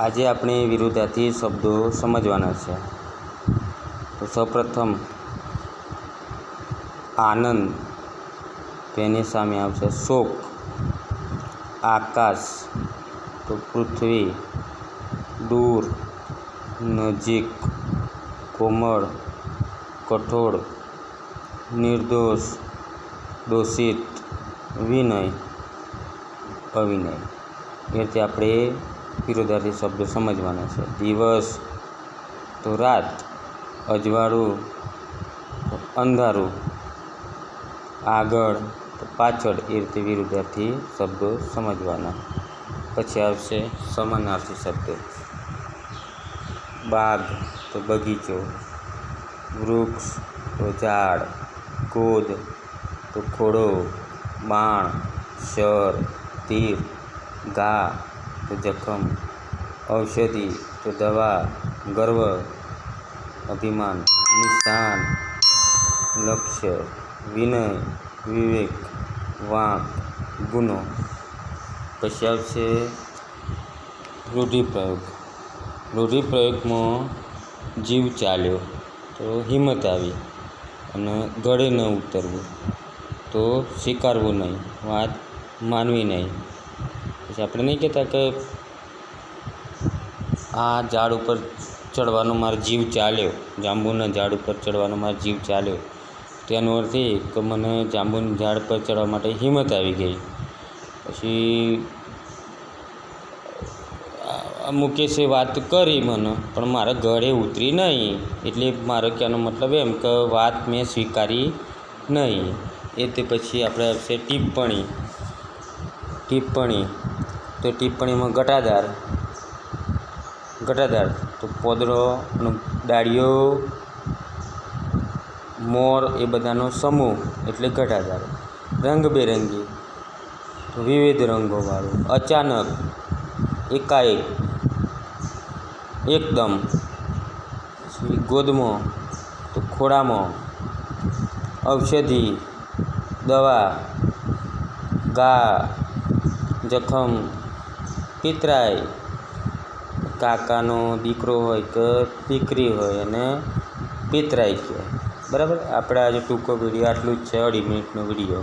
આજે આપણે વિરુદ્ધાર્થી શબ્દો સમજવાના છે. તો સૌપ્રથમ આનંદ, તેની સામે આવશે શોક. આકાશ તો પૃથ્વી. દૂર, નજીક. કોમળ, કઠોળ. નિર્દોષ, દોષિત. વિનય, અવિનય. એ રીતે આપણે વિરુદ્ધાર્થી શબ્દો સમજવાના છે. દિવસ તો રાત. અજવાળું તો અંધારું. આગળ તો પાછળ. એ રીતે વિરુદ્ધાર્થી શબ્દો સમજવાના. પછી આવશે સમાનાર્થી શબ્દો. બાગ તો બગીચો. વૃક્ષ તો ઝાડ. ગોદ તો ખોડો. બાણ, શર, તીર. ઘા તો જખમ. ઔષધિ તો દવા. ગર્વ, અભિમાન. નિશાન, લક્ષ્ય. વિનય, વિવેક. વાંક, ગુનો. પછી આવશે રૂઢિપ્રયોગ. રૂઢિપ્રયોગમાં જીવ ચાલ્યો તો હિંમત આવી, અને ગળે ન ઉતરવું તો સ્વીકારવું નહીં, વાત માનવી નહીં. પછી આપણે નહીં કહેતા કે આ ઝાડ ઉપર ચડવાનો મારો જીવ ચાલ્યો, જાંબુના ઝાડ ઉપર ચડવાનો મારો જીવ ચાલ્યો. તેનો અર્થ એ કે મને જાંબુના ઝાડ પર ચડવા માટે હિંમત આવી ગઈ. પછી મુકેશે વાત કરી મને, પણ મારા ગળે ઉતરી નહીં, એટલે મારો કહેવાનો મતલબ એમ કે વાત મેં સ્વીકારી નહીં. એ તે પછી આપણે આવશે ટિપ્પણી. ટિપ્પણી તો ટિપ્પણીમાં ઘટાદાર. ઘટાદાર તો પોદળો અને ડાળીઓ, મોર, એ બધાનો સમૂહ એટલે ઘટાદાર. રંગબેરંગી તો વિવિધ રંગોવાળું. અચાનક, એકાએક, એકદમ. ગોદમાં તો ખોળામાં. ઔષધિ, દવા. ઘા, જખમ. પિતરાઈ, કાકાનો દીકરો હોય કે દીકરી હોય અને પિતરાઈ કહે. બરાબર. આપણે આજે ટૂંકો વિડીયો આટલું જ છે, 2.5 મિનિટનો વિડીયો.